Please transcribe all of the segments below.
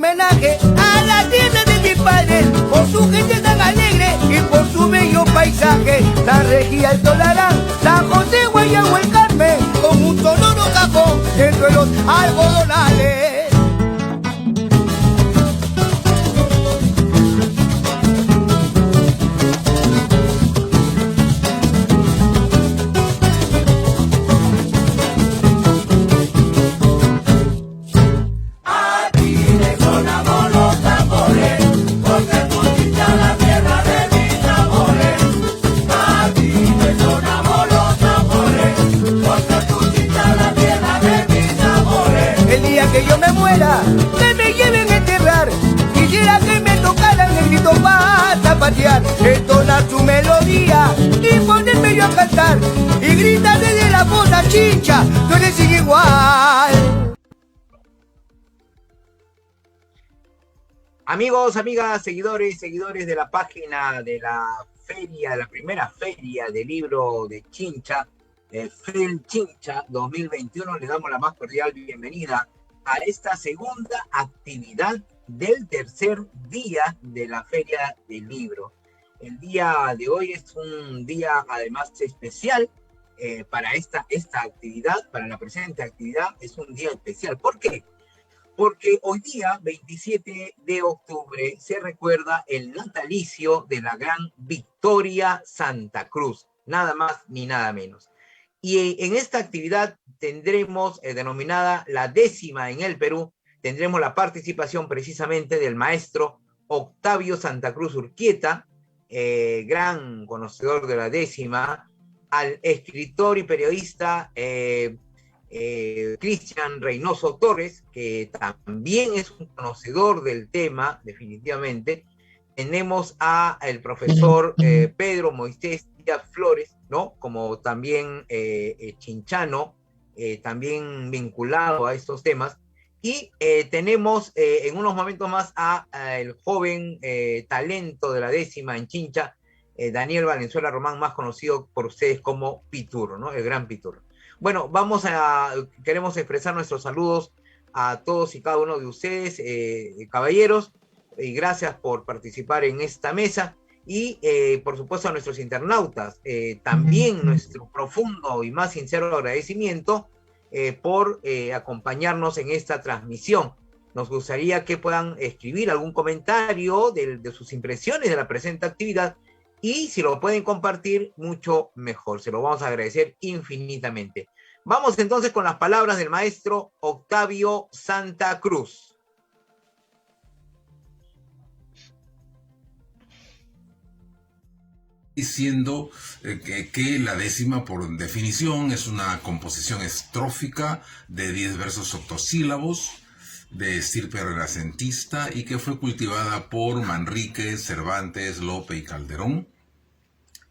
homenaje a la tierra de mis padres, por su gente tan alegre y por su bello paisaje. San Regía, el Tolarán, San José, Guayabo, el Carmen, con un sonoro cajón dentro de los algodonales. Que yo me muera, que me lleven a enterrar. Quisiera que me tocaran el grito para zapatear, entonar su melodía y ponerme yo a cantar. Y grita desde la fosa, Chincha, tú eres sin igual. Amigos, amigas, seguidores de la página de la feria, de la primera feria del libro de Chincha, FEL Chincha 2021, le damos la más cordial bienvenida a esta segunda actividad del tercer día de la Feria del Libro. El día de hoy es un día además especial para esta actividad, para la presente actividad, es un día especial. ¿Por qué? Porque hoy día, 27 de octubre, se recuerda el natalicio de la gran Victoria Santa Cruz, nada más ni nada menos. Y en esta actividad tendremos, denominada la 10ª en el Perú, tendremos la participación precisamente del maestro Octavio Santa Cruz Urquieta, gran conocedor de la 10ª, al escritor y periodista Cristian Reynoso Torres, que también es un conocedor del tema, definitivamente. Tenemos al profesor Pedro Moisés Díaz Flores, ¿no? Como también chinchano, también vinculado a estos temas. Y tenemos en unos momentos más el joven talento de la 10ª en Chincha, Daniel Valenzuela Román, más conocido por ustedes como Piturro, ¿no? El gran Piturro. Bueno, queremos expresar nuestros saludos a todos y cada uno de ustedes, caballeros, y gracias por participar en esta mesa. Y por supuesto a nuestros internautas, también nuestro profundo y más sincero agradecimiento por acompañarnos en esta transmisión. Nos gustaría que puedan escribir algún comentario de sus impresiones de la presente actividad, y si lo pueden compartir, mucho mejor. Se lo vamos a agradecer infinitamente. Vamos entonces con las palabras del maestro Octavio Santa Cruz. Diciendo que la 10ª, por definición, es una composición estrófica de 10 versos octosílabos de estirpe renacentista y que fue cultivada por Manrique, Cervantes, Lope y Calderón.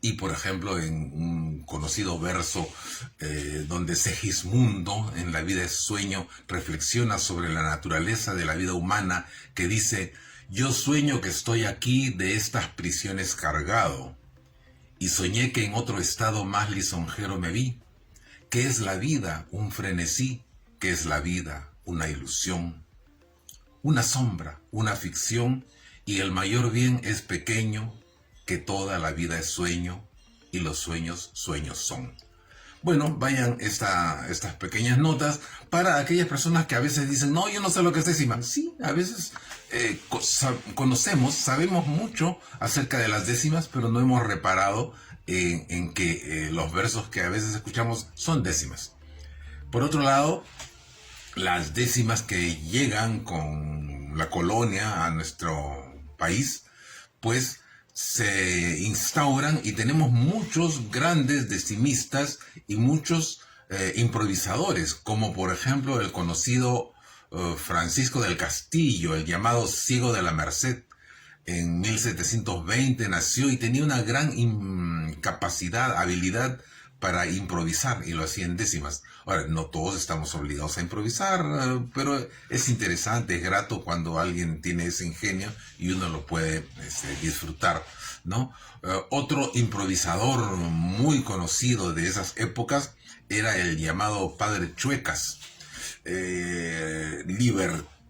Y, por ejemplo, en un conocido verso donde Segismundo, en La vida es sueño, reflexiona sobre la naturaleza de la vida humana, que dice: yo sueño que estoy aquí de estas prisiones cargado, y soñé que en otro estado más lisonjero me vi. ¿Qué es la vida? Un frenesí. ¿Qué es la vida? Una ilusión. Una sombra, una ficción, y el mayor bien es pequeño, que toda la vida es sueño, y los sueños, sueños son. Bueno, vayan estas pequeñas notas para aquellas personas que a veces dicen: no, yo no sé lo que es 10ª. Sí, a veces sabemos mucho acerca de las 10ª, pero no hemos reparado en que los versos que a veces escuchamos son 10ª. Por otro lado, las 10ª que llegan con la colonia a nuestro país, pues se instauran, y tenemos muchos grandes decimistas y muchos improvisadores, como por ejemplo el conocido Francisco del Castillo, el llamado Ciego de la Merced. En 1720 nació y tenía una gran capacidad, habilidad para improvisar, y lo hacía en 10ª. Ahora, no todos estamos obligados a improvisar, pero es interesante, es grato cuando alguien tiene ese ingenio y uno lo puede disfrutar, ¿no? Otro improvisador muy conocido de esas épocas era el llamado Padre Chuecas,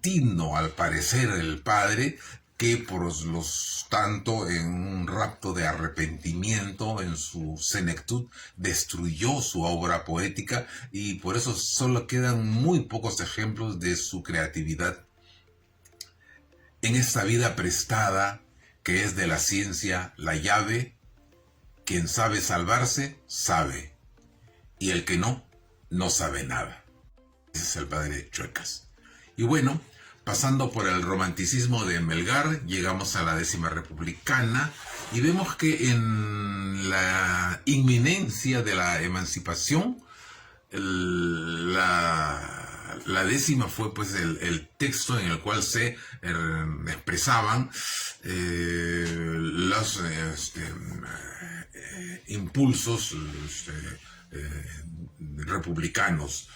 libertino, al parecer, el padre, que por los tanto en un rapto de arrepentimiento en su senectud destruyó su obra poética, y por eso solo quedan muy pocos ejemplos de su creatividad. En esta vida prestada, que es de la ciencia la llave, quien sabe salvarse, sabe, y el que no, no sabe nada. Ese es el padre Chuecas. Y bueno, pasando por el romanticismo de Melgar, llegamos a la décima republicana y vemos que en la inminencia de la emancipación, la décima fue pues el texto en el cual se expresaban los impulsos republicanos.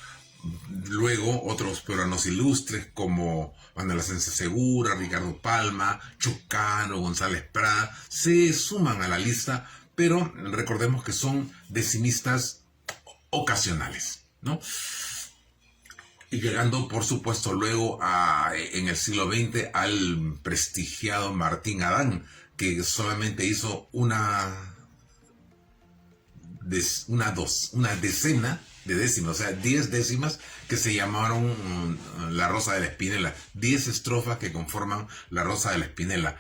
Luego otros peruanos ilustres como Manuel Ascencio Segura, Ricardo Palma, Chocano, González Prada se suman a la lista, pero recordemos que son decimistas ocasionales, ¿no? Y llegando, por supuesto, luego en el siglo XX al prestigiado Martín Adán, que solamente hizo una decena de décimas, o sea, 10 décimas que se llamaron La Rosa de la Espinela, 10 estrofas que conforman La Rosa de la Espinela,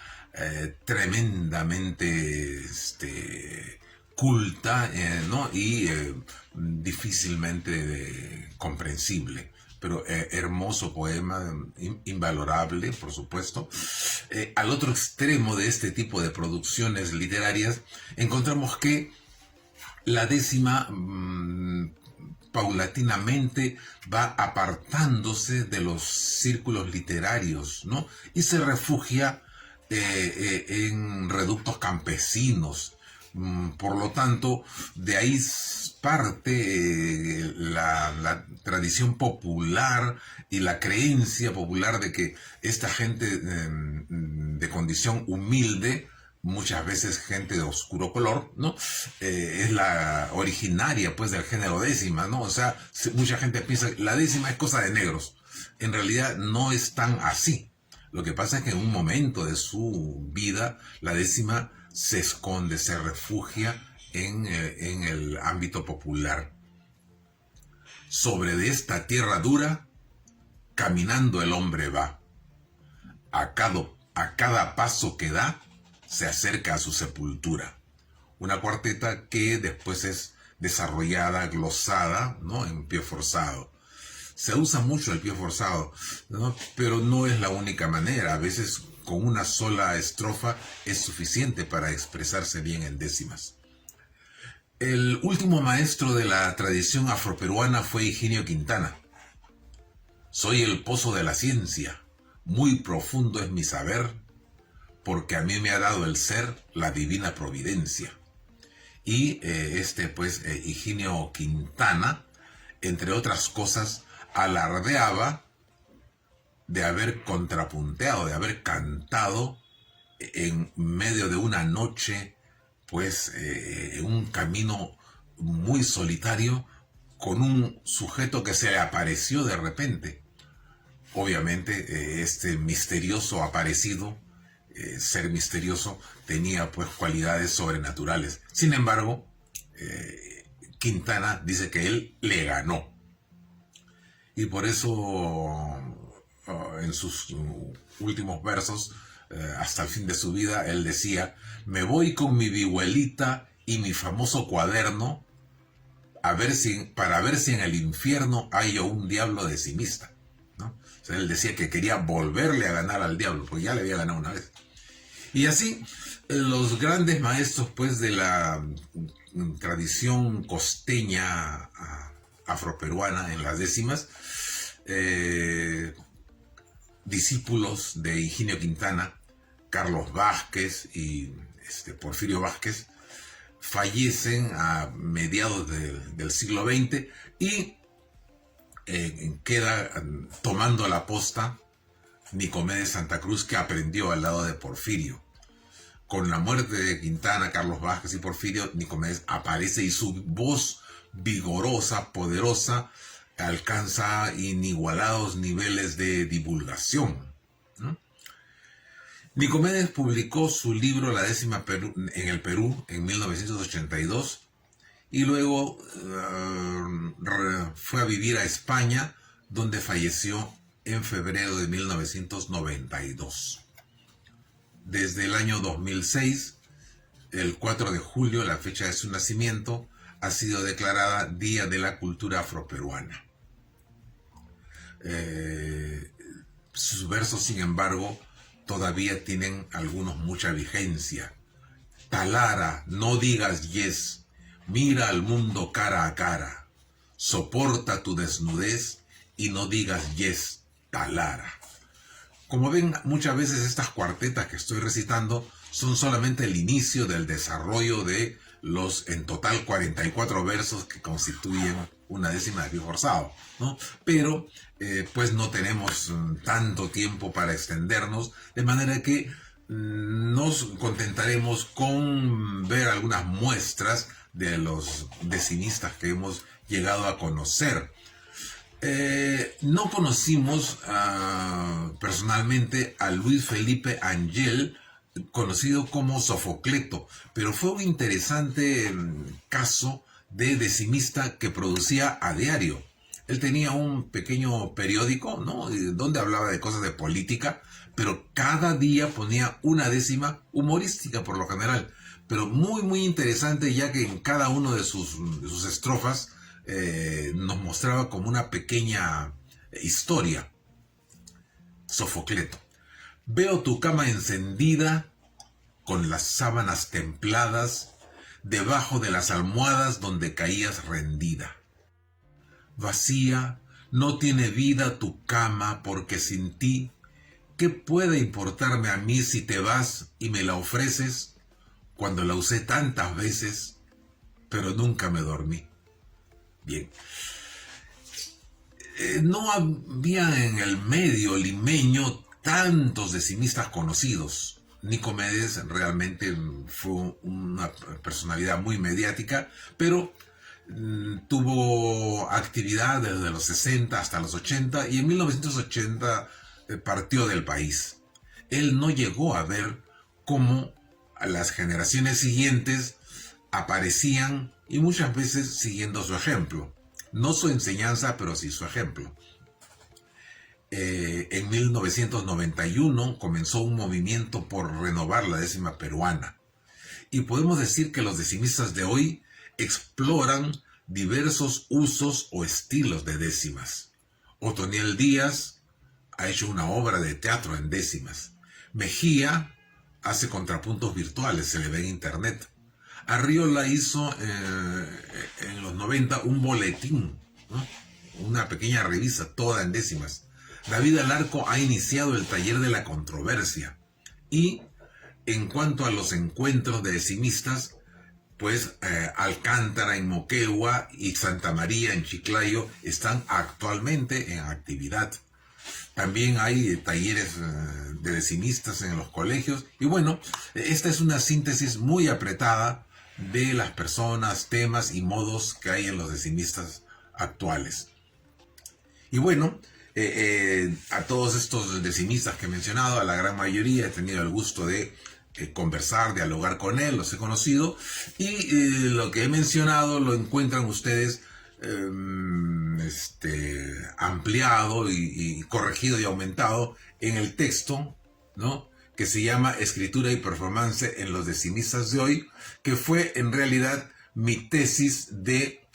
tremendamente culta, ¿no? Y difícilmente comprensible, pero hermoso poema, invalorable, por supuesto. Al otro extremo de este tipo de producciones literarias encontramos que la décima paulatinamente va apartándose de los círculos literarios, ¿no? Y se refugia en reductos campesinos. Por lo tanto, de ahí parte la tradición popular y la creencia popular de que esta gente de condición humilde, muchas veces gente de oscuro color, ¿no? Es la originaria, pues, del género décima, ¿no? O sea, mucha gente piensa que la décima es cosa de negros. En realidad no es tan así. Lo que pasa es que en un momento de su vida, la décima se esconde, se refugia en el ámbito popular. Sobre de esta tierra dura, caminando el hombre va. A cada paso que da, se acerca a su sepultura. Una cuarteta que después es desarrollada, glosada, ¿no? En pie forzado. Se usa mucho el pie forzado, ¿no? Pero no es la única manera. A veces con una sola estrofa es suficiente para expresarse bien en décimas. El último maestro de la tradición afroperuana fue Higinio Quintana. Soy el pozo de la ciencia, muy profundo es mi saber, porque a mí me ha dado el ser la divina providencia. Y Higinio Quintana, entre otras cosas, alardeaba de haber contrapunteado, de haber cantado en medio de una noche, pues, un camino muy solitario, con un sujeto que se le apareció de repente. Obviamente, este misterioso aparecido, ser misterioso, tenía pues cualidades sobrenaturales. Sin embargo, Quintana dice que él le ganó. Y por eso en sus últimos versos, hasta el fin de su vida, él decía: me voy con mi vihuelita y mi famoso cuaderno para ver si en el infierno hay un diablo decimista, ¿no? O sea, él decía que quería volverle a ganar al diablo, porque ya le había ganado una vez. Y así, los grandes maestros pues de la tradición costeña afroperuana en las décimas, discípulos de Higinio Quintana, Carlos Vázquez y Porfirio Vázquez, fallecen a mediados del siglo XX y queda tomando la posta Nicomedes Santa Cruz, que aprendió al lado de Porfirio. Con la muerte de Quintana, Carlos Vázquez y Porfirio, Nicomedes aparece y su voz vigorosa, poderosa, alcanza inigualados niveles de divulgación, ¿no? Nicomedes publicó su libro La décima en el Perú en 1982 y luego fue a vivir a España, donde falleció en febrero de 1992. Desde el año 2006, el 4 de julio, la fecha de su nacimiento, ha sido declarada Día de la Cultura Afroperuana. Sus versos, sin embargo, todavía tienen algunos mucha vigencia. Talara, no digas yes, mira al mundo cara a cara, soporta tu desnudez y no digas yes, Talara. Como ven, muchas veces estas cuartetas que estoy recitando son solamente el inicio del desarrollo de los en total 44 versos que constituyen una décima de pie forzado, ¿no? Pero pues no tenemos tanto tiempo para extendernos, de manera que nos contentaremos con ver algunas muestras de los decimistas que hemos llegado a conocer. No conocimos personalmente a Luis Felipe Angel, conocido como Sofocleto, pero fue un interesante caso de decimista que producía a diario. Él tenía un pequeño periódico, ¿no?, donde hablaba de cosas de política, pero cada día ponía una décima humorística por lo general, pero muy muy interesante, ya que en cada uno de sus estrofas nos mostraba como una pequeña historia. Sofocleto. Veo tu cama encendida, con las sábanas templadas, debajo de las almohadas donde caías rendida. Vacía, no tiene vida tu cama, porque sin ti, ¿qué puede importarme a mí si te vas y me la ofreces, cuando la usé tantas veces, pero nunca me dormí? Bien. No había en el medio limeño tantos decimistas conocidos. Nicomedes realmente fue una personalidad muy mediática, pero tuvo actividad desde los 60 hasta los 80 y en 1980 partió del país. Él no llegó a ver cómo las generaciones siguientes aparecían y muchas veces siguiendo su ejemplo. No su enseñanza, pero sí su ejemplo. En 1991 comenzó un movimiento por renovar la décima peruana. Y podemos decir que los decimistas de hoy exploran diversos usos o estilos de décimas. Otoniel Díaz ha hecho una obra de teatro en décimas. Mejía hace contrapuntos virtuales, se le ve en internet. Arriola hizo en los 90 un boletín, ¿no?, una pequeña revista toda en décimas. David Alarco ha iniciado el taller de la controversia. Y en cuanto a los encuentros de decimistas, pues Alcántara en Moquegua y Santa María en Chiclayo están actualmente en actividad. También hay talleres de decimistas en los colegios. Y bueno, esta es una síntesis muy apretada de las personas, temas y modos que hay en los decimistas actuales. Y bueno, a todos estos decimistas que he mencionado, a la gran mayoría he tenido el gusto de conversar, dialogar con él, los he conocido, y lo que he mencionado lo encuentran ustedes ampliado y corregido y aumentado en el texto, ¿no?, que se llama Escritura y Performance en los decimistas de hoy, que fue en realidad mi tesis de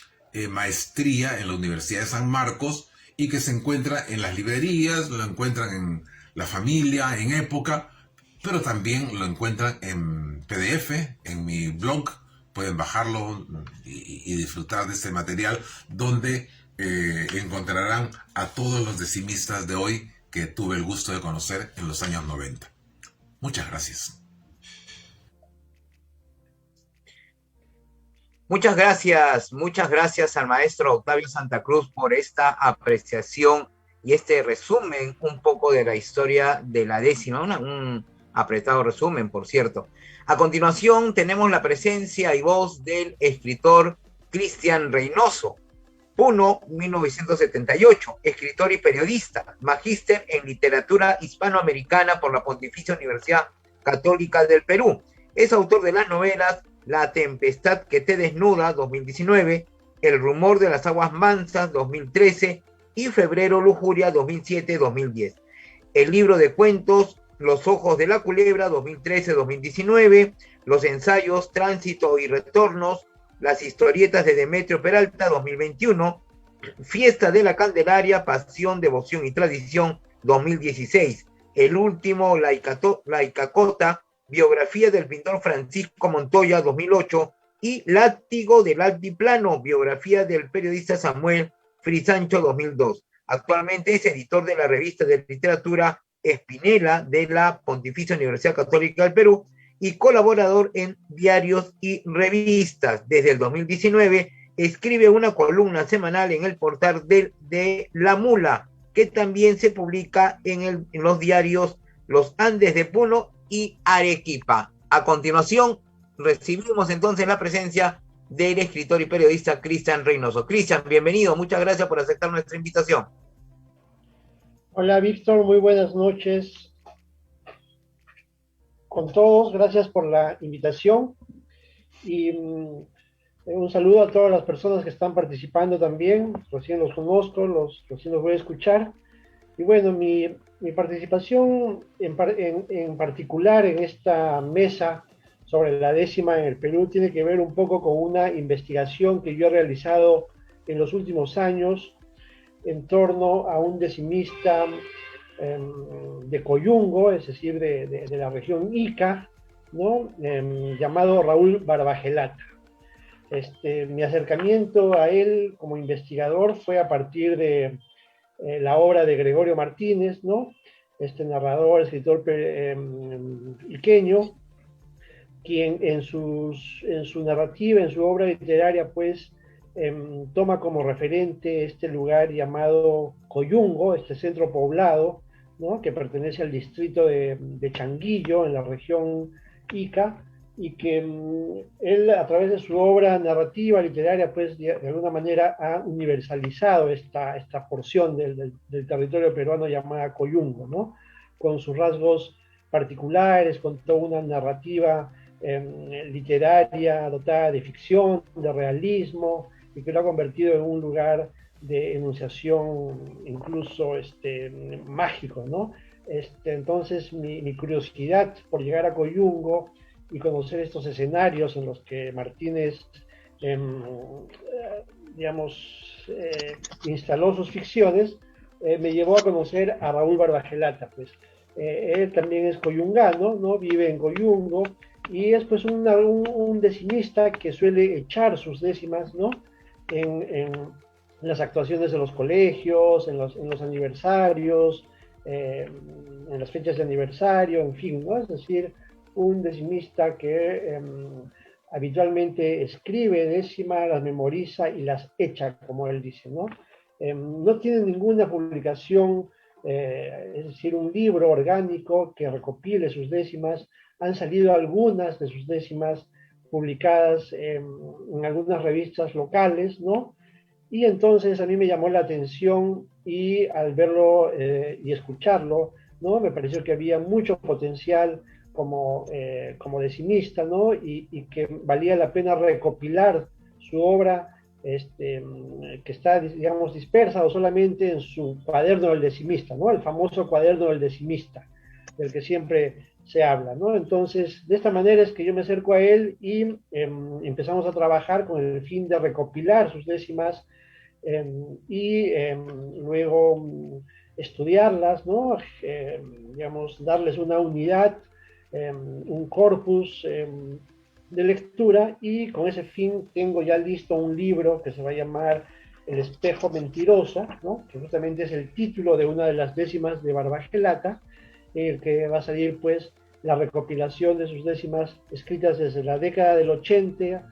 maestría en la Universidad de San Marcos, y que se encuentra en las librerías, lo encuentran en La Familia, en Época, pero también lo encuentran en PDF, en mi blog. Pueden bajarlo y disfrutar de este material, donde encontrarán a todos los decimistas de hoy que tuve el gusto de conocer en los años 90. Muchas gracias. Muchas gracias al maestro Octavio Santa Cruz por esta apreciación y este resumen un poco de la historia de la décima, un apretado resumen, por cierto. A continuación tenemos la presencia y voz del escritor Cristian Reynoso, Puno, 1978, escritor y periodista, magíster en literatura hispanoamericana por la Pontificia Universidad Católica del Perú. Es autor de las novelas La tempestad que te desnuda, 2019, El rumor de las aguas mansas, 2013, y Febrero Lujuria, 2007-2010. El libro de cuentos Los ojos de la culebra, 2013-2019, los ensayos Tránsito y Retornos, las historietas de Demetrio Peralta, 2021, Fiesta de la Candelaria, Pasión, Devoción y Tradición, 2016. El último, La Icacota, biografía del pintor Francisco Montoya, 2008, y Látigo del Altiplano, biografía del periodista Samuel Frisancho, 2002. Actualmente es editor de la revista de literatura Espinela de la Pontificia Universidad Católica del Perú y colaborador en diarios y revistas. Desde el 2019 escribe una columna semanal en el portal de La Mula, que también se publica en los diarios Los Andes de Puno y Arequipa. A continuación, recibimos entonces la presencia del escritor y periodista Cristian Reynoso. Cristian, bienvenido, muchas gracias por aceptar nuestra invitación. Hola Víctor, muy buenas noches con todos, gracias por la invitación y un saludo a todas las personas que están participando también, recién los conozco, recién los voy a escuchar. Y bueno, mi participación en particular en esta mesa sobre la décima en el Perú tiene que ver un poco con una investigación que yo he realizado en los últimos años en torno a un decimista de Coyungo, es decir, de la región Ica, ¿no? Llamado Raúl Barbagelata. Mi acercamiento a él como investigador fue a partir de la obra de Gregorio Martínez, ¿no? Este narrador, escritor iqueño, quien en su narrativa, en su obra literaria, pues, toma como referente este lugar llamado Coyungo, este centro poblado, ¿no? Que pertenece al distrito de Changuillo, en la región Ica, y que él, a través de su obra narrativa, literaria, pues de alguna manera ha universalizado esta porción del territorio peruano llamada Coyungo, ¿no? Con sus rasgos particulares, con toda una narrativa literaria dotada de ficción, de realismo, y que lo ha convertido en un lugar de enunciación incluso mágico, ¿no? Entonces mi curiosidad por llegar a Coyungo y conocer estos escenarios en los que Martínez, instaló sus ficciones, me llevó a conocer a Raúl Barbagelata, pues. Él también es coyungano, ¿no? Vive en Coyungo, y es pues un decimista que suele echar sus décimas, ¿no? En las actuaciones de los colegios, en los aniversarios, en las fechas de aniversario, en fin, ¿no? Es decir, un decimista que habitualmente escribe décimas, las memoriza y las echa, como él dice, ¿no? No tiene ninguna publicación, es decir, un libro orgánico que recopile sus décimas. Han salido algunas de sus décimas publicadas en algunas revistas locales, ¿no? Y entonces a mí me llamó la atención y al verlo y escucharlo, ¿no? Me pareció que había mucho potencial como decimista, ¿no? Y que valía la pena recopilar su obra, que está, digamos, dispersa o solamente en su cuaderno del decimista, ¿no? El famoso cuaderno del decimista, del que siempre se habla, ¿no? Entonces, de esta manera es que yo me acerco a él y empezamos a trabajar con el fin de recopilar sus décimas y luego estudiarlas, ¿no? Digamos, darles una unidad, un corpus de lectura, y con ese fin tengo ya listo un libro que se va a llamar El espejo mentirosa, ¿no? Que justamente es el título de una de las décimas de Barbagelata, que va a salir pues la recopilación de sus décimas escritas desde la década del 80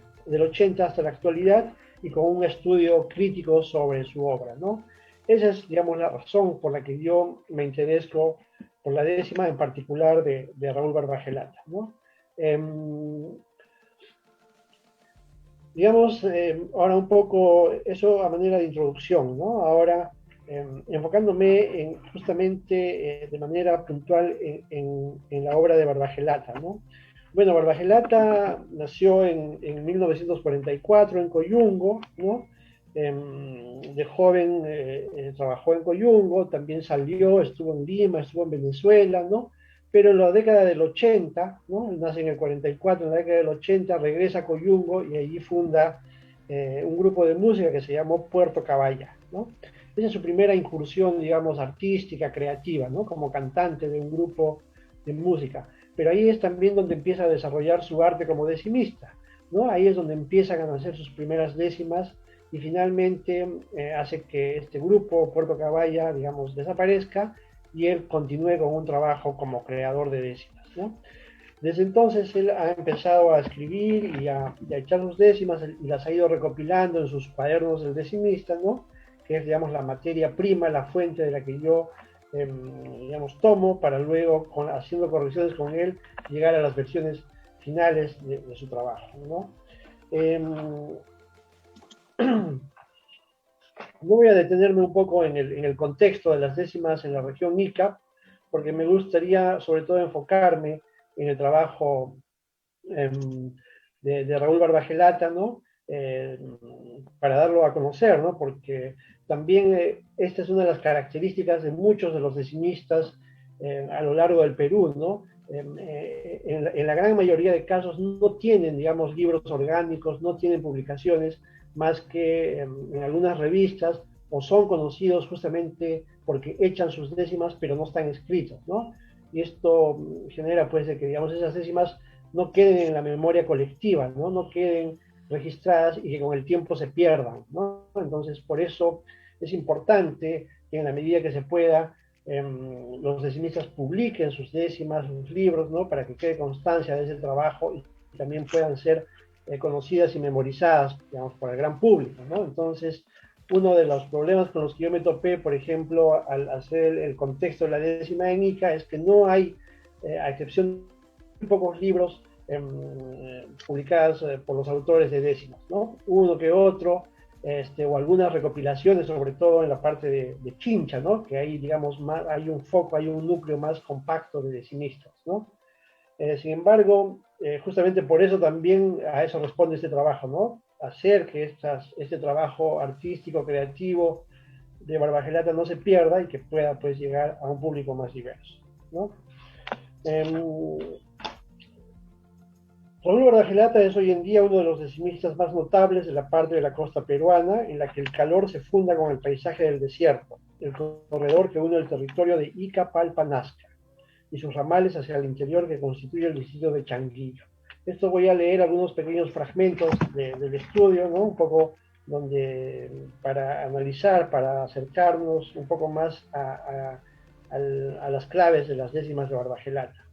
hasta la actualidad, y con un estudio crítico sobre su obra, ¿no? Esa es, digamos, la razón por la que yo me interesco por la décima, en particular de Raúl Barbagelata, ¿no? Digamos, ahora un poco eso a manera de introducción, ¿no? Ahora enfocándome en, justamente de manera puntual en la obra de Barbagelata, ¿no? Bueno, Barbagelata nació en 1944 en Coyungo, ¿no? De joven trabajó en Coyungo, también salió, estuvo en Lima, estuvo en Venezuela, ¿no? Pero en la década del 80, ¿no? Él nace en el 44, en la década del 80 regresa a Coyungo y allí funda un grupo de música que se llamó Puerto Caballa, ¿no? Esa es su primera incursión, digamos, artística, creativa, ¿no? Como cantante de un grupo de música. Pero ahí es también donde empieza a desarrollar su arte como decimista, ¿no? Ahí es donde empiezan a nacer sus primeras décimas y finalmente hace que este grupo, Puerto Caballa, digamos, desaparezca y él continúe con un trabajo como creador de décimas, ¿no? Desde entonces él ha empezado a escribir y a echar sus décimas y las ha ido recopilando en sus cuadernos del decimista, ¿no? Que es, digamos, la materia prima, la fuente de la que yo, digamos, tomo para luego, haciendo correcciones con él, llegar a las versiones finales de su trabajo, ¿no? No voy a detenerme un poco en el contexto de las décimas en la región Ica, porque me gustaría sobre todo enfocarme en el trabajo de Raúl Barbagelata, ¿no? Para darlo a conocer, ¿no? Porque también esta es una de las características de muchos de los decimistas a lo largo del Perú, ¿no? En la gran mayoría de casos no tienen, digamos, libros orgánicos, no tienen publicaciones, más que en algunas revistas, o son conocidos justamente porque echan sus décimas, pero no están escritos, ¿no? Y esto genera, pues, de que, digamos, esas décimas no queden en la memoria colectiva, ¿no? No queden registradas y que con el tiempo se pierdan, ¿no? Entonces, por eso es importante que en la medida que se pueda, los decimistas publiquen sus décimas, sus libros, ¿no? Para que quede constancia de ese trabajo y también puedan ser conocidas y memorizadas, digamos, por el gran público, ¿no? Entonces, uno de los problemas con los que yo me topé, por ejemplo, al hacer el contexto de la décima en Ica, es que no hay, a excepción de pocos libros publicados por los autores de décimas, ¿no? Uno que otro, o algunas recopilaciones, sobre todo en la parte de Chincha, ¿no? Que ahí, digamos, más, hay un foco, hay un núcleo más compacto de decimistas, ¿no? Sin embargo, justamente por eso también a eso responde este trabajo, ¿no? Hacer que este trabajo artístico, creativo de Barbagelata no se pierda y que pueda, pues, llegar a un público más diverso, ¿no? Raúl Barbagelata es hoy en día uno de los decimistas más notables de la parte de la costa peruana, en la que el calor se funda con el paisaje del desierto, el corredor que une el territorio de Ica, Palpa, Nazca, y sus ramales hacia el interior que constituye el distrito de Changuillo. Esto voy a leer algunos pequeños fragmentos del estudio, ¿no? Un poco para analizar, para acercarnos un poco más a las claves de las décimas de Barbagelata.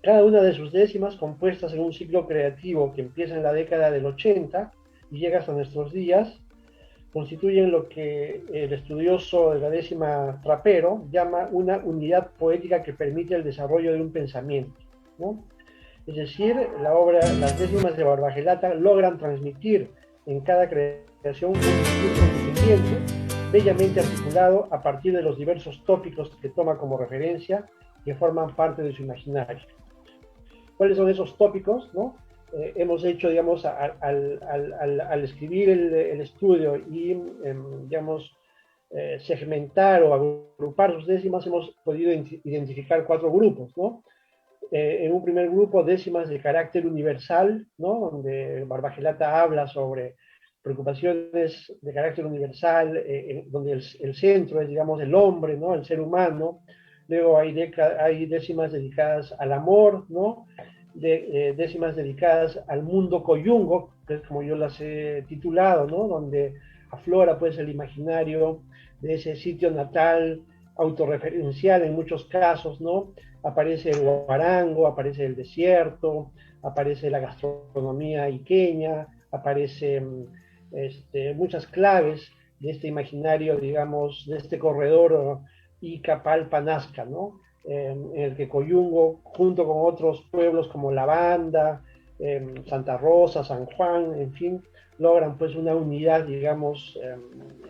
Cada una de sus décimas, compuestas en un ciclo creativo que empieza en la década del 80 y llega hasta nuestros días, constituyen lo que el estudioso de la décima Trapero llama una unidad poética que permite el desarrollo de un pensamiento, ¿no? Es decir, las décimas de Barbagelata logran transmitir en cada creación un discurso independiente, bellamente articulado a partir de los diversos tópicos que toma como referencia, que forman parte de su imaginario. ¿Cuáles son esos tópicos, no? Hemos hecho, digamos, al escribir el estudio y, digamos, segmentar o agrupar sus décimas, hemos podido identificar 4 grupos, ¿no? En un primer grupo, décimas de carácter universal, ¿no? Donde Barbagelata habla sobre preocupaciones de carácter universal, donde el centro es, digamos, el hombre, ¿no? El ser humano. Luego hay décimas dedicadas al amor, ¿no? Décimas dedicadas al mundo coyungo, que es como yo las he titulado, ¿no? Donde aflora, pues, el imaginario de ese sitio natal autorreferencial en muchos casos, ¿no? Aparece el guarango, aparece el desierto, aparece la gastronomía iqueña, aparecen muchas claves de este imaginario, digamos, de este corredor Ica, Palpa, Nazca, ¿no? En el que Coyungo, junto con otros pueblos como La Banda, Santa Rosa, San Juan, en fin, logran pues una unidad, digamos,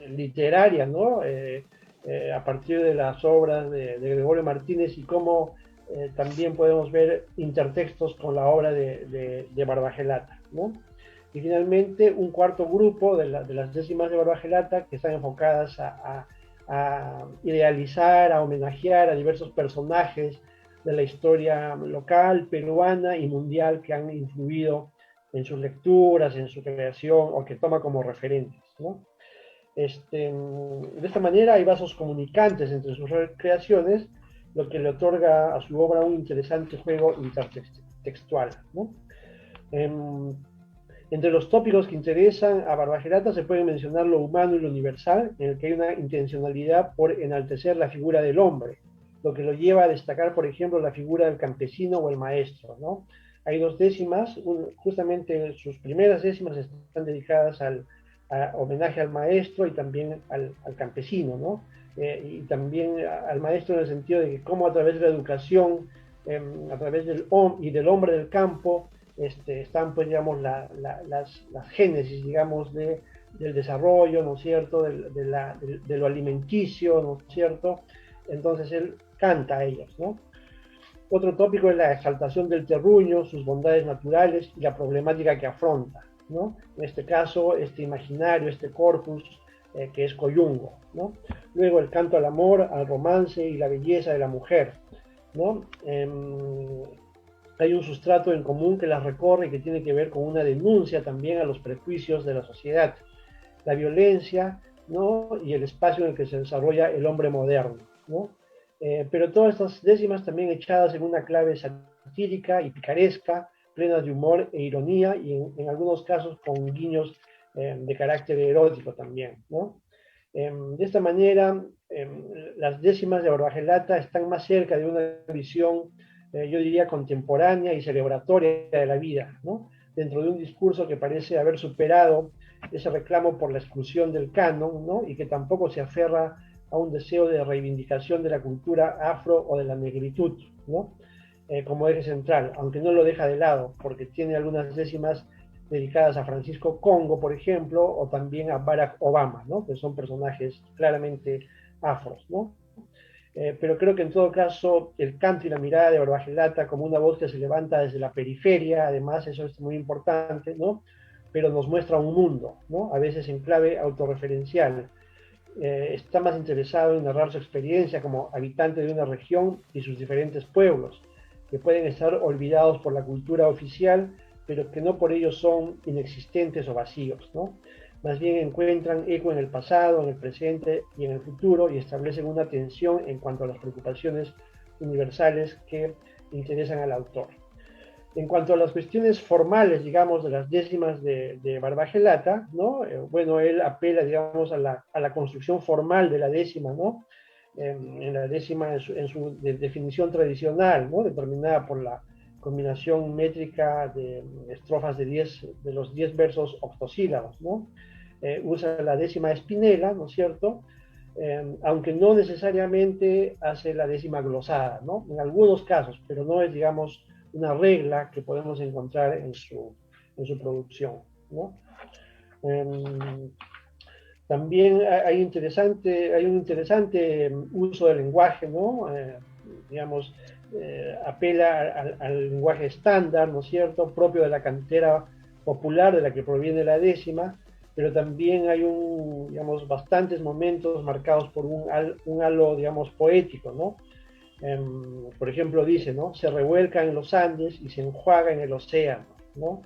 literaria, ¿no? A partir de las obras de Gregorio Martínez y cómo también podemos ver intertextos con la obra de Barbagelata, ¿no? Y finalmente un cuarto grupo de las décimas de Barbagelata que están enfocadas a idealizar, a homenajear a diversos personajes de la historia local, peruana y mundial que han influido en sus lecturas, en su creación o que toma como referentes, ¿no? De esta manera hay vasos comunicantes entre sus creaciones, lo que le otorga a su obra un interesante juego intertextual, ¿no? Entre los tópicos que interesan a Barbagelata se puede mencionar lo humano y lo universal, en el que hay una intencionalidad por enaltecer la figura del hombre, lo que lo lleva a destacar, por ejemplo, la figura del campesino o el maestro, ¿no? Hay dos décimas, justamente sus primeras décimas están dedicadas a homenaje al maestro y también al campesino, ¿no? Y también al maestro en el sentido de que cómo a través de la educación, a través del hombre del campo, están, pues, digamos, las génesis, digamos, del desarrollo, ¿no es cierto?, de lo alimenticio, ¿no es cierto? Entonces él canta a ellos, ¿no? Otro tópico es la exaltación del terruño, sus bondades naturales y la problemática que afronta, ¿no? En este caso, este imaginario, este corpus, que es Coyungo, ¿no? Luego el canto al amor, al romance y la belleza de la mujer, ¿no? Hay un sustrato en común que las recorre y que tiene que ver con una denuncia también a los prejuicios de la sociedad, la violencia, ¿no? Y el espacio en el que se desarrolla el hombre moderno, ¿no? Pero todas estas décimas también echadas en una clave satírica y picaresca, plenas de humor e ironía y en algunos casos con guiños de carácter erótico también, ¿no? De esta manera, las décimas de Barbagelata están más cerca de una visión, yo diría, contemporánea y celebratoria de la vida, ¿no? Dentro de un discurso que parece haber superado ese reclamo por la exclusión del canon, ¿no? Y que tampoco se aferra a un deseo de reivindicación de la cultura afro o de la negritud, ¿no? Como eje central, aunque no lo deja de lado, porque tiene algunas décimas dedicadas a Francisco Congo, por ejemplo, o también a Barack Obama, ¿no? Que son personajes claramente afros, ¿no? Pero creo que en todo caso el canto y la mirada de Barbagelata como una voz que se levanta desde la periferia, además eso es muy importante, ¿no? Pero nos muestra un mundo, ¿no? A veces en clave autorreferencial. Está más interesado en narrar su experiencia como habitante de una región y sus diferentes pueblos, que pueden estar olvidados por la cultura oficial, pero que no por ello son inexistentes o vacíos, ¿no? Más bien encuentran eco en el pasado, en el presente y en el futuro y establecen una tensión en cuanto a las preocupaciones universales que interesan al autor. En cuanto a las cuestiones formales, digamos, de las décimas de Barbagelata, ¿no? Bueno, él apela, digamos, a la construcción formal de la décima, ¿no? En la décima en su definición tradicional, ¿no? Determinada por la combinación métrica de estrofas de los 10 versos octosílabos, ¿no? Usa la décima espinela, ¿no es cierto? Aunque no necesariamente hace la décima glosada, ¿no? En algunos casos, pero no es, digamos, una regla que podemos encontrar en su producción, ¿no? También hay un interesante uso del lenguaje, ¿no? Digamos, apela al lenguaje estándar, ¿no es cierto?, propio de la cantera popular de la que proviene la décima, pero también hay digamos, bastantes momentos marcados por un halo, digamos, poético, ¿no? Por ejemplo, dice, ¿no? Se revuelca en los Andes y se enjuaga en el océano, ¿no?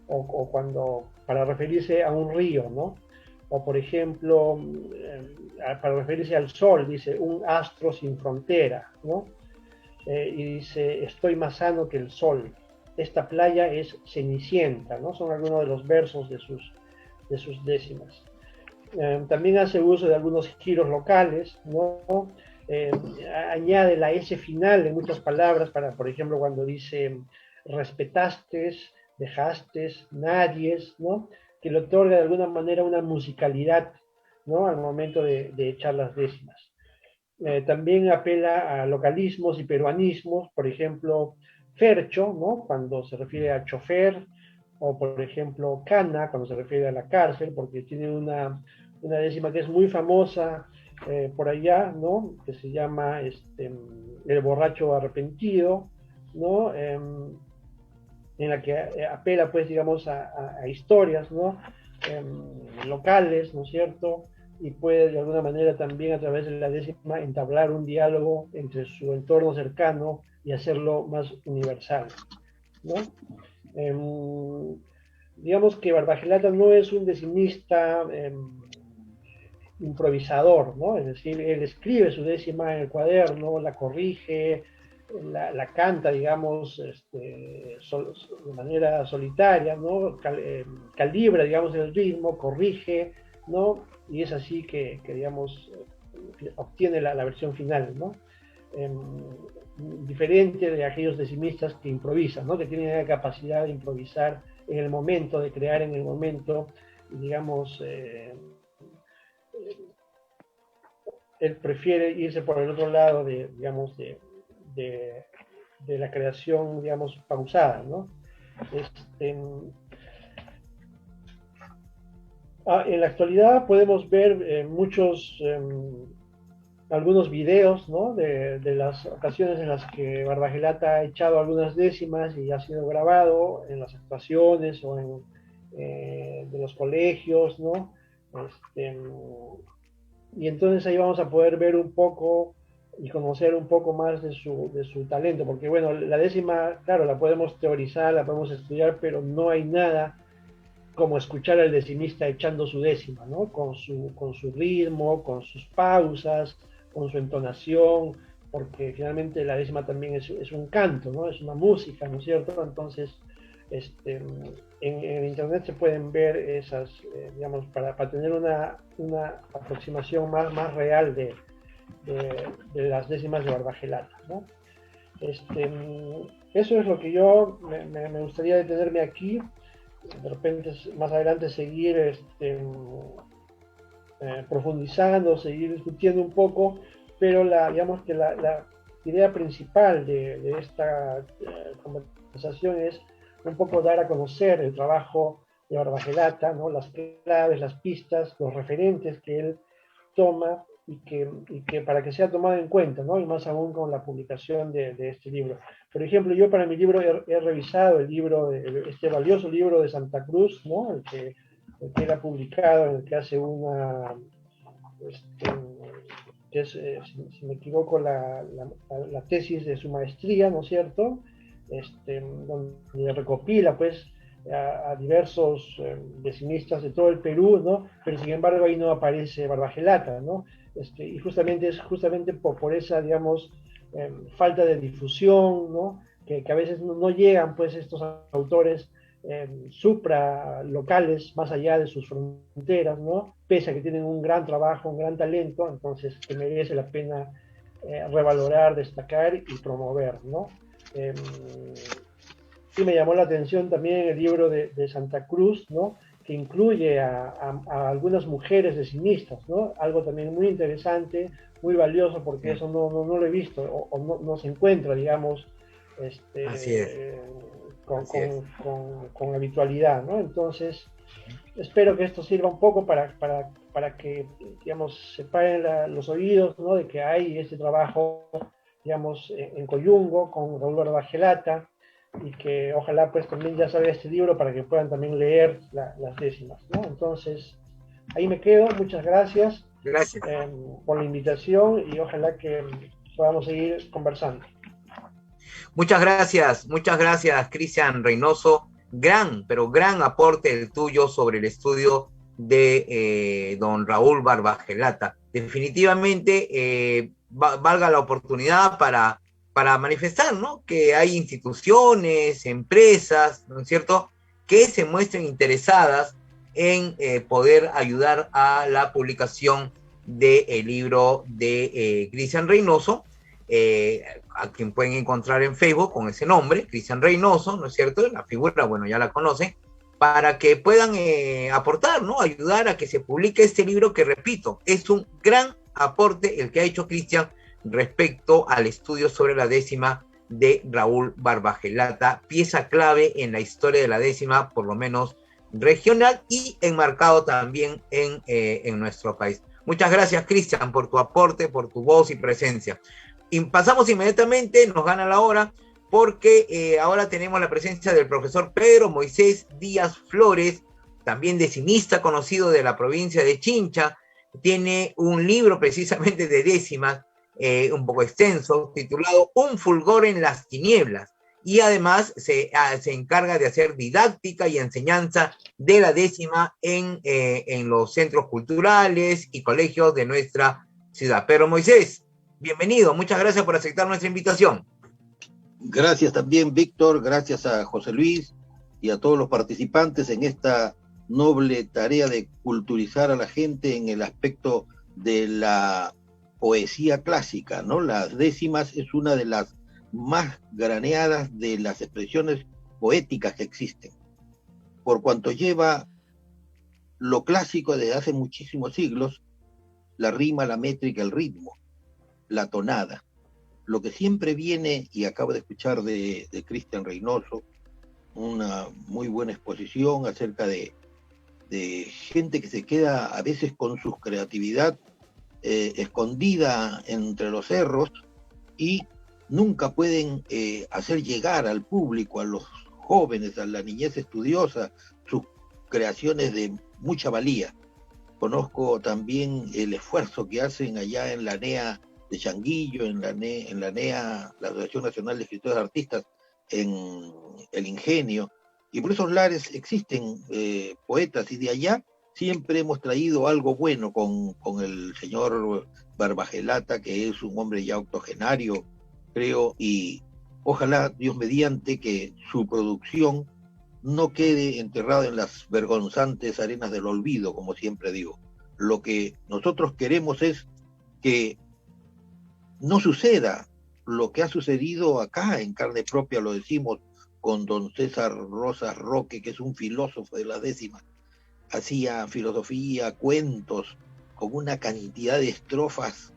O cuando, para referirse a un río, ¿no? O por ejemplo, para referirse al sol, dice, un astro sin frontera, ¿no? Y dice, estoy más sano que el sol. Esta playa es cenicienta, ¿no? Son algunos de los versos de sus décimas. También hace uso de algunos giros locales, ¿no? Añade la S final en muchas palabras, para, por ejemplo, cuando dice respetaste, dejaste, nadies, ¿no? Que le otorga de alguna manera una musicalidad, ¿no? Al momento de echar las décimas. También apela a localismos y peruanismos, por ejemplo, fercho, ¿no? Cuando se refiere a chofer, o por ejemplo cana, cuando se refiere a la cárcel, porque tiene una décima que es muy famosa por allá, ¿no? Que se llama El borracho arrepentido, ¿no? En la que apela, pues, digamos, a historias, ¿no? Locales, ¿no es cierto? Y puede, de alguna manera, también a través de la décima entablar un diálogo entre su entorno cercano y hacerlo más universal, ¿no? Digamos que Barbagelata no es un decimista improvisador, ¿no? Es decir, él escribe su décima en el cuaderno, la corrige, la canta, digamos, de manera solitaria, ¿no? Calibra, digamos, el ritmo, corrige, ¿no? Y es así que digamos, obtiene la versión final, ¿no? Diferente de aquellos decimistas que improvisan, ¿no? Que tienen la capacidad de improvisar en el momento, de crear en el momento, digamos, él prefiere irse por el otro lado digamos, de la creación, digamos, pausada, ¿no? En la actualidad podemos ver algunos videos, ¿no? de las ocasiones en las que Barbagelata ha echado algunas décimas y ha sido grabado en las actuaciones o de los colegios, ¿no? Y entonces ahí vamos a poder ver un poco y conocer un poco más de su talento, porque bueno, la décima, claro, la podemos teorizar, la podemos estudiar, pero no hay nada como escuchar al decimista echando su décima, ¿no? Con su ritmo, con sus pausas, con su entonación, porque finalmente la décima también es un canto, ¿no? Es una música, ¿no es cierto? Entonces, en internet se pueden ver esas, digamos, para tener una aproximación más real de las décimas de Barbagelata, ¿no? Eso es lo que yo me gustaría detenerme aquí. De repente más adelante seguir profundizando, seguir discutiendo un poco, pero digamos que la idea principal de esta conversación es un poco dar a conocer el trabajo de Barbagelata, ¿no? Las claves, las pistas, los referentes que él toma y que para que sea tomado en cuenta, ¿no? Y más aún con la publicación de este libro. Por ejemplo, yo para mi libro he revisado el libro, este valioso libro de Santa Cruz, ¿no? El que él ha publicado, en el que hace que es, si me equivoco, la tesis de su maestría, ¿no es cierto? Donde recopila, pues, a diversos decimistas de todo el Perú, ¿no? Pero sin embargo ahí no aparece Barbagelata, ¿no? Y justamente es por esa, digamos, falta de difusión, ¿no? Que a veces no llegan, pues, estos autores supralocales, más allá de sus fronteras, ¿no? Pese a que tienen un gran trabajo, un gran talento, entonces que merece la pena revalorar, destacar y promover, ¿no? Sí me llamó la atención también el libro de Santa Cruz, ¿no? Que incluye a algunas mujeres decimistas, ¿no? Algo también muy interesante, muy valioso, porque eso no lo he visto, o no se encuentra, digamos, Así es. Con habitualidad, ¿no? Entonces, espero que esto sirva un poco para que, digamos, se paren los oídos, ¿no? De que hay este trabajo, digamos, en Coyungo, con Raúl Barbagelata, y que ojalá pues también ya salga este libro para que puedan también leer las décimas, ¿no? Entonces, ahí me quedo, muchas gracias. Gracias. Por la invitación y ojalá que podamos seguir conversando. Muchas gracias, Cristian Reynoso. Pero gran aporte el tuyo sobre el estudio de don Raúl Barbagelata. Definitivamente valga la oportunidad para manifestar, ¿no? Que hay instituciones, empresas, ¿no es cierto?, que se muestren interesadas en poder ayudar a la publicación del libro de Cristian Reynoso, a quien pueden encontrar en Facebook con ese nombre, Cristian Reynoso, ¿no es cierto? La figura, bueno, ya la conocen, para que puedan aportar, ¿no? Ayudar a que se publique este libro que, repito, es un gran aporte el que ha hecho Cristian respecto al estudio sobre la décima de Raúl Barbagelata, pieza clave en la historia de la décima, por lo menos regional, y enmarcado también en nuestro país. Muchas gracias, Cristian, por tu aporte, por tu voz y presencia. Y pasamos inmediatamente, nos gana la hora, porque ahora tenemos la presencia del profesor Pedro Moisés Díaz Flores, también decimista conocido de la provincia de Chincha. Tiene un libro precisamente de décimas, un poco extenso, titulado Un fulgor en las tinieblas, y además se encarga de hacer didáctica y enseñanza de la décima en los centros culturales y colegios de nuestra ciudad. Pero Moisés, bienvenido, muchas gracias por aceptar nuestra invitación. Gracias también, Víctor, gracias a José Luis y a todos los participantes en esta noble tarea de culturizar a la gente en el aspecto de la poesía clásica, ¿no? Las décimas es una de las más graneadas de las expresiones poéticas que existen, por cuanto lleva lo clásico desde hace muchísimos siglos, la rima, la métrica, el ritmo, la tonada. Lo que siempre viene, y acabo de escuchar de Cristian Reynoso, una muy buena exposición acerca de gente que se queda a veces con su creatividad escondida entre los cerros y nunca pueden hacer llegar al público, a los jóvenes, a la niñez estudiosa, sus creaciones de mucha valía. Conozco también el esfuerzo que hacen allá en la NEA de Changuillo, en la NEA, la Asociación Nacional de Escritores Artistas, en el Ingenio, y por esos lares existen poetas, y de allá siempre hemos traído algo bueno con el señor Barbagelata, que es un hombre ya octogenario, creo, y ojalá, Dios mediante, que su producción no quede enterrada en las vergonzantes arenas del olvido, como siempre digo. Lo que nosotros queremos es que no suceda lo que ha sucedido acá en carne propia, lo decimos, con don César Rosas Roque, que es un filósofo de la décima. Hacía filosofía, cuentos, con una cantidad de estrofas,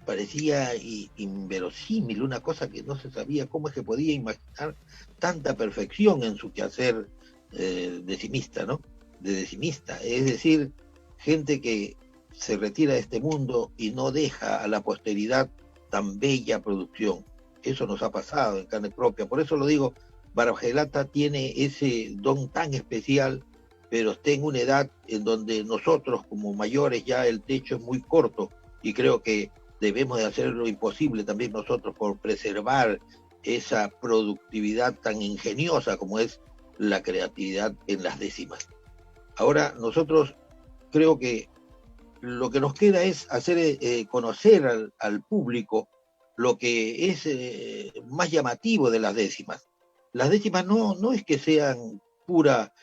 parecía inverosímil, una cosa que no se sabía cómo es que podía imaginar tanta perfección en su quehacer decimista, ¿no? De decimista, es decir, gente que se retira de este mundo y no deja a la posteridad tan bella producción. Eso nos ha pasado en carne propia, por eso lo digo, Barbagelata tiene ese don tan especial, pero está en una edad en donde nosotros como mayores ya el techo es muy corto, y creo que debemos de hacer lo imposible también nosotros por preservar esa productividad tan ingeniosa como es la creatividad en las décimas. Ahora nosotros creo que lo que nos queda es hacer conocer al público lo que es más llamativo de las décimas. Las décimas no es que sean pura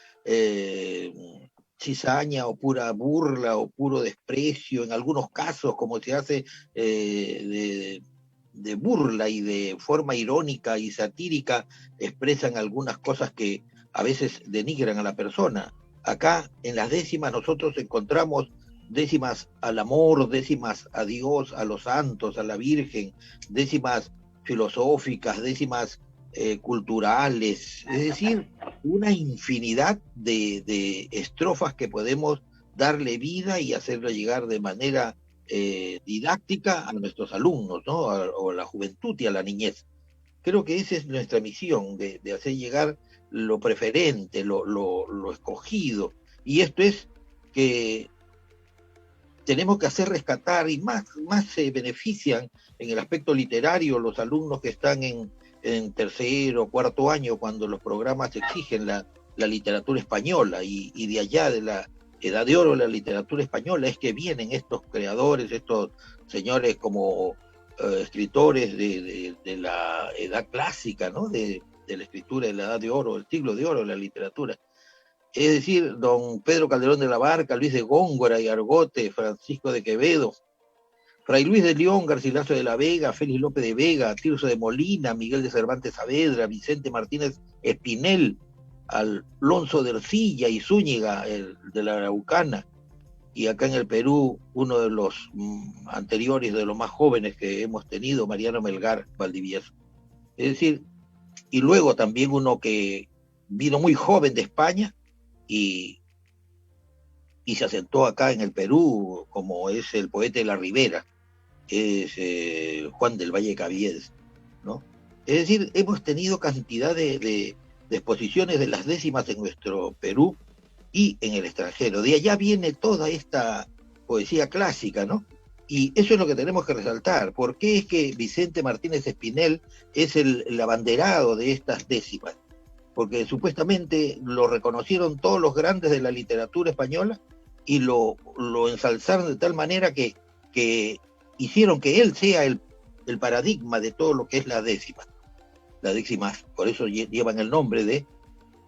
cizaña o pura burla o puro desprecio, en algunos casos como se hace de burla y de forma irónica y satírica expresan algunas cosas que a veces denigran a la persona. Acá en las décimas nosotros encontramos décimas al amor, décimas a Dios, a los santos, a la Virgen, décimas filosóficas, décimas culturales, es decir, una infinidad de estrofas que podemos darle vida y hacerlo llegar de manera didáctica a nuestros alumnos, ¿no? O a la juventud y a la niñez. Creo que esa es nuestra misión, de hacer llegar lo preferente, lo escogido, y esto es que tenemos que hacer rescatar, y más se benefician en el aspecto literario los alumnos que están en tercero o cuarto año, cuando los programas exigen la literatura española, y de allá de la edad de oro de la literatura española es que vienen estos creadores, estos señores como escritores de la edad clásica, ¿no? De la escritura de la edad de oro, el siglo de oro de la literatura. Es decir, don Pedro Calderón de la Barca, Luis de Góngora y Argote, Francisco de Quevedo, Fray Luis de León, Garcilaso de la Vega, Félix López de Vega, Tirso de Molina, Miguel de Cervantes Saavedra, Vicente Martínez Espinel, Alonso de Ercilla y Zúñiga, el de la Araucana, y acá en el Perú, uno de los anteriores, de los más jóvenes que hemos tenido, Mariano Melgar Valdivieso. Es decir, y luego también uno que vino muy joven de España y se asentó acá en el Perú, como es el poeta de la Ribera, es Juan del Valle Cabies, ¿no? Es decir, hemos tenido cantidad de exposiciones de las décimas en nuestro Perú y en el extranjero. De allá viene toda esta poesía clásica, ¿no? Y eso es lo que tenemos que resaltar. ¿Por qué es que Vicente Martínez Espinel es el abanderado de estas décimas? Porque supuestamente lo reconocieron todos los grandes de la literatura española y lo ensalzaron de tal manera que hicieron que él sea el paradigma de todo lo que es la décima. Las décimas, por eso llevan el nombre de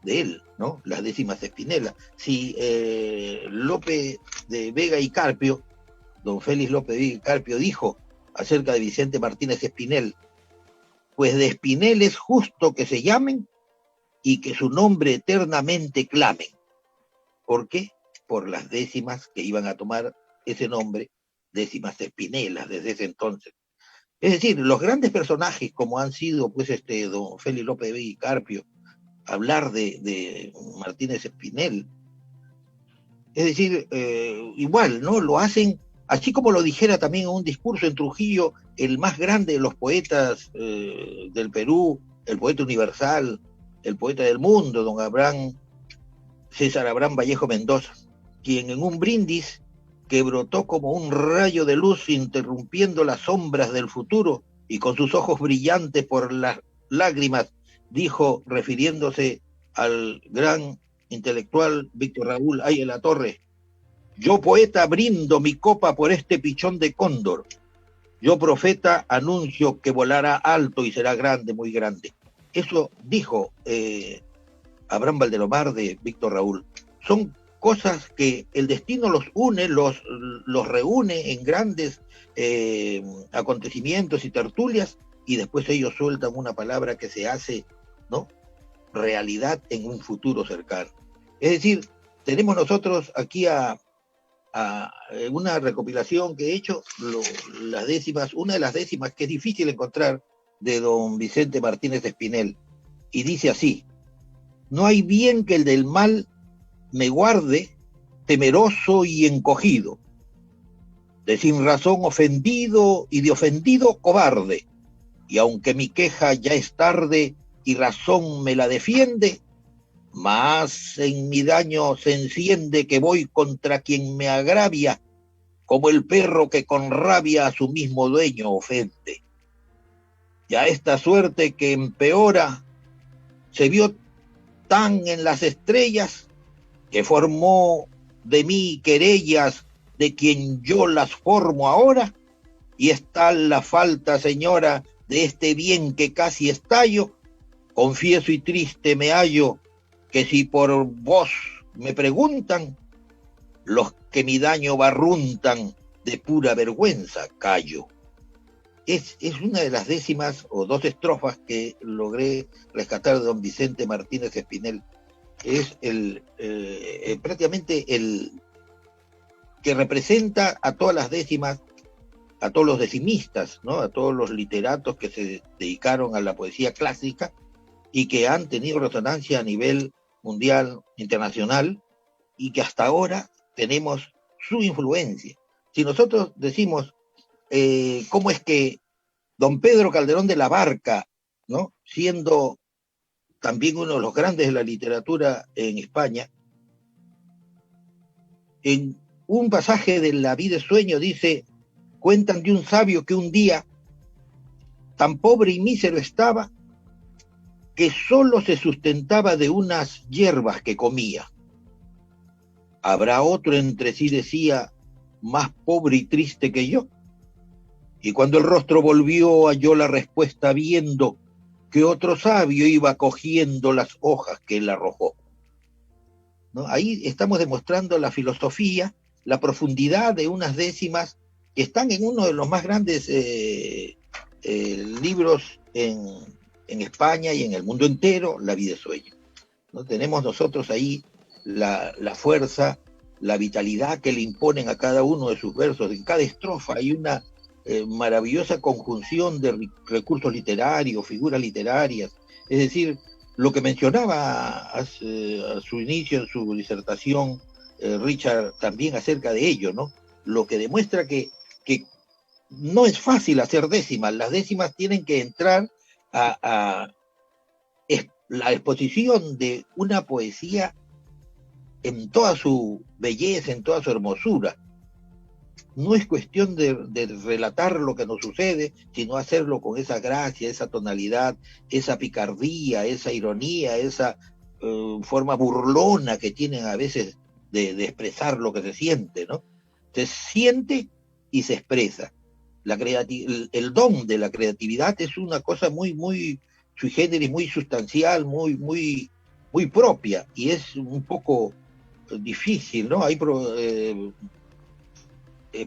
él, ¿no? Las décimas de Espinel. Si Lope de Vega y Carpio, don Félix López de Vega y Carpio, dijo acerca de Vicente Martínez Espinel, pues de Espinel es justo que se llamen y que su nombre eternamente clamen. ¿Por qué? Por las décimas que iban a tomar ese nombre, décimas de Espinelas, desde ese entonces. Es decir, los grandes personajes como han sido pues don Félix López de Vega y Carpio, hablar de Martínez Espinel, es decir, igual, ¿no? Lo hacen, así como lo dijera también en un discurso en Trujillo, el más grande de los poetas del Perú, el poeta universal, el poeta del mundo, don César Abraham Vallejo Mendoza, quien en un brindis que brotó como un rayo de luz interrumpiendo las sombras del futuro y con sus ojos brillantes por las lágrimas, dijo, refiriéndose al gran intelectual Víctor Raúl Ayala Torres: yo poeta brindo mi copa por este pichón de cóndor, yo profeta anuncio que volará alto y será grande, muy grande. Eso dijo Abraham Valdelomar de Víctor Raúl. Son cosas que el destino los une, los reúne en grandes acontecimientos y tertulias, y después ellos sueltan una palabra que se hace, ¿no?, realidad en un futuro cercano. Es decir, tenemos nosotros aquí una recopilación que he hecho, las décimas, una de las décimas que es difícil encontrar, de don Vicente Martínez Espinel, y dice así: no hay bien que el del mal me guarde, temeroso y encogido, de sin razón ofendido y de ofendido cobarde, y aunque mi queja ya es tarde y razón me la defiende, más en mi daño se enciende que voy contra quien me agravia, como el perro que con rabia a su mismo dueño ofende. Ya esta suerte que empeora se vio tan en las estrellas que formó de mí querellas de quien yo las formo ahora, y es tal la falta, señora, de este bien que casi estallo, confieso y triste me hallo, que si por vos me preguntan, los que mi daño barruntan, de pura vergüenza callo. Es una de las décimas o dos estrofas que logré rescatar de don Vicente Martínez Espinel. Es prácticamente el que representa a todas las décimas, a todos los decimistas, ¿no?, a todos los literatos que se dedicaron a la poesía clásica y que han tenido resonancia a nivel mundial, internacional, y que hasta ahora tenemos su influencia. Si nosotros decimos cómo es que don Pedro Calderón de la Barca, ¿no?, siendo también uno de los grandes de la literatura en España, en un pasaje de La vida es sueño dice: cuentan de un sabio que un día tan pobre y mísero estaba que solo se sustentaba de unas hierbas que comía. ¿Habrá otro, entre sí decía, más pobre y triste que yo? Y cuando el rostro volvió, halló la respuesta viendo que otro sabio iba cogiendo las hojas que él arrojó, ¿no? Ahí estamos demostrando la filosofía, la profundidad de unas décimas que están en uno de los más grandes libros en España y en el mundo entero, La vida es sueño, ¿no? Tenemos nosotros ahí la fuerza, la vitalidad que le imponen a cada uno de sus versos. En cada estrofa hay una maravillosa conjunción de recursos literarios, figuras literarias. Es decir, lo que mencionaba a su inicio en su disertación, Richard, también acerca de ello, ¿no? Lo que demuestra que no es fácil hacer décimas. Las décimas tienen que entrar a la exposición de una poesía en toda su belleza, en toda su hermosura. No es cuestión de relatar lo que nos sucede, sino hacerlo con esa gracia, esa tonalidad, esa picardía, esa ironía, esa forma burlona que tienen a veces de expresar lo que se siente, ¿no? Se siente y se expresa. El don de la creatividad es una cosa muy, muy sui generis, muy sustancial, muy, muy, muy propia, y es un poco difícil, ¿no? Hay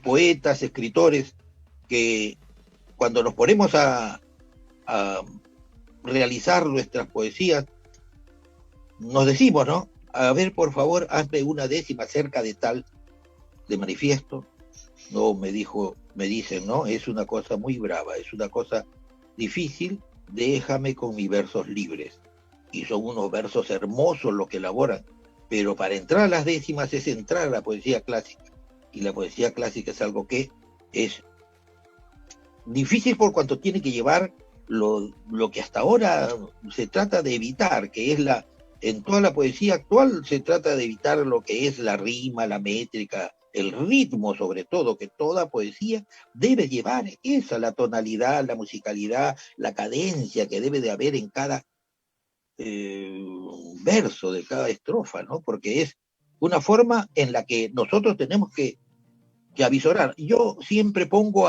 poetas, escritores, que cuando nos ponemos a realizar nuestras poesías, nos decimos, ¿no? A ver, por favor, hazme una décima acerca de tal, de manifiesto. No, me dicen, ¿no? Es una cosa muy brava, es una cosa difícil, déjame con mis versos libres. Y son unos versos hermosos los que elaboran, pero para entrar a las décimas es entrar a la poesía clásica. Y la poesía clásica es algo que es difícil por cuanto tiene que llevar lo que hasta ahora se trata de evitar, que es en toda la poesía actual se trata de evitar lo que es la rima, la métrica, el ritmo sobre todo, que toda poesía debe llevar esa, la tonalidad, la musicalidad, la cadencia que debe de haber en cada verso de cada estrofa, ¿no? Porque es una forma en la que nosotros tenemos que avisorar. Yo siempre pongo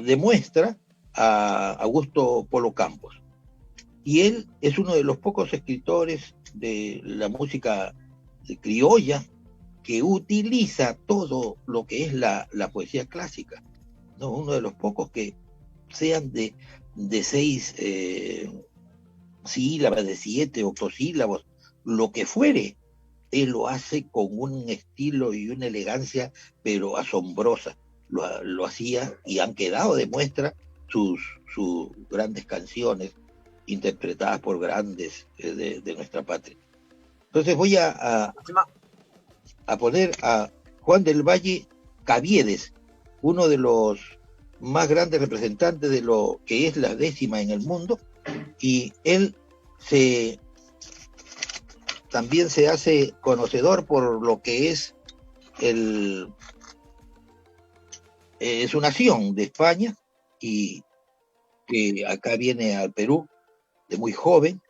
de muestra a Augusto Polo Campos, y él es uno de los pocos escritores de la música criolla que utiliza todo lo que es la poesía clásica, ¿no? Uno de los pocos que sean de 6 sílabas, de 7 octosílabos, lo que fuere, él lo hace con un estilo y una elegancia, pero asombrosa. Lo hacía y han quedado de muestra sus grandes canciones interpretadas por grandes de nuestra patria. Entonces voy a poner a Juan del Valle Caviedes, uno de los más grandes representantes de lo que es la décima en el mundo, y él también se hace conocedor por lo que es su nación de España, y que acá viene al Perú de muy joven,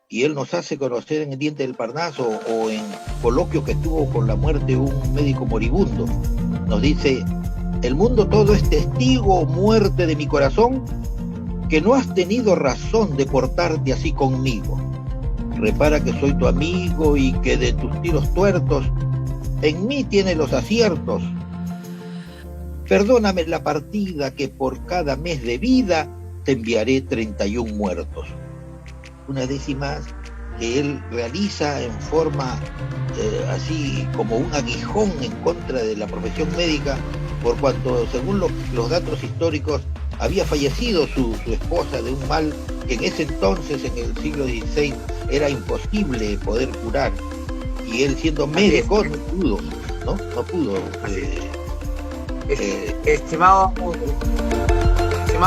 y él nos hace conocer en el Diente del Parnaso o en coloquios que tuvo con la muerte de un médico moribundo. Nos dice: el mundo todo es testigo, muerte de mi corazón, que no has tenido razón de portarte así conmigo. Repara que soy tu amigo y que de tus tiros tuertos en mí tiene los aciertos. Perdóname la partida, que por cada mes de vida te enviaré 31 muertos. Una décima que él realiza en forma así como un aguijón en contra de la profesión médica, por cuanto, según los datos históricos, había fallecido su esposa de un mal que en ese entonces, en el siglo XVI, era imposible poder curar, y él, siendo médico, no pudo. Estimado,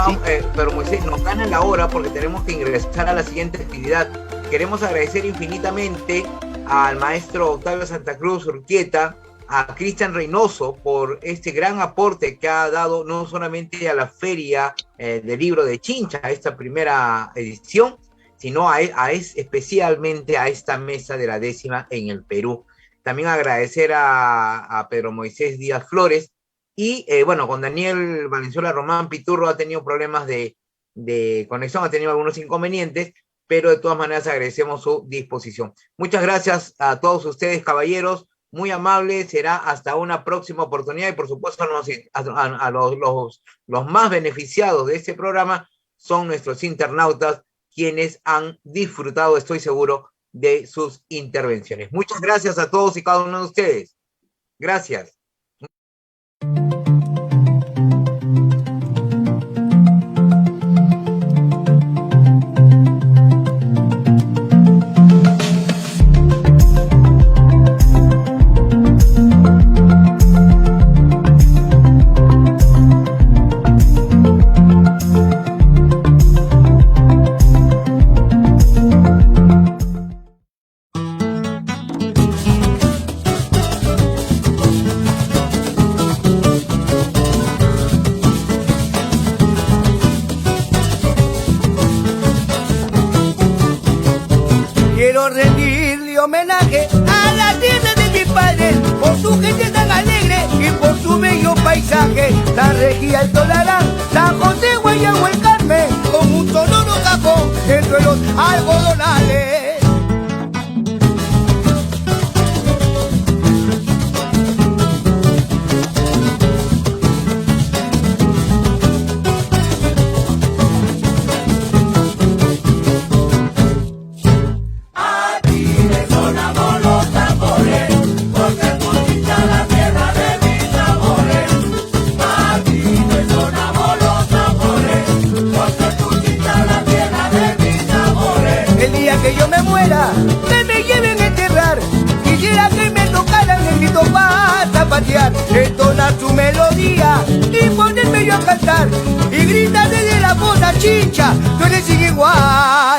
¿sí? pero Moisés, nos gana la hora porque tenemos que ingresar a la siguiente actividad. Queremos agradecer infinitamente al maestro Octavio Santa Cruz Urquieta, a Cristian Reynoso, por este gran aporte que ha dado no solamente a la Feria del Libro de Chincha, a esta primera edición, sino especialmente a esta mesa de la décima en el Perú. También agradecer a Pedro Moisés Díaz Flores, y bueno, con Daniel Valenzuela Román Piturro ha tenido problemas de conexión, ha tenido algunos inconvenientes, pero de todas maneras agradecemos su disposición. Muchas gracias a todos ustedes, caballeros, muy amables. Será hasta una próxima oportunidad, y por supuesto a los más beneficiados de este programa son nuestros internautas, quienes han disfrutado, estoy seguro, de sus intervenciones. Muchas gracias a todos y cada uno de ustedes. Gracias. quiero rendirle homenaje a la tierra de mis padres, por su gente tan alegre y por su bello paisaje. San Regía, el Tolarán, San José, Guayabo, el Carmen, con un sonoro cajón entre los algodonales. Que yo me muera, que me lleven a enterrar, quisiera que me tocaran el grito para zapatear, entonar su melodía y ponerme yo a cantar, y gritar desde la fosa, Chincha, tú eres sin igual.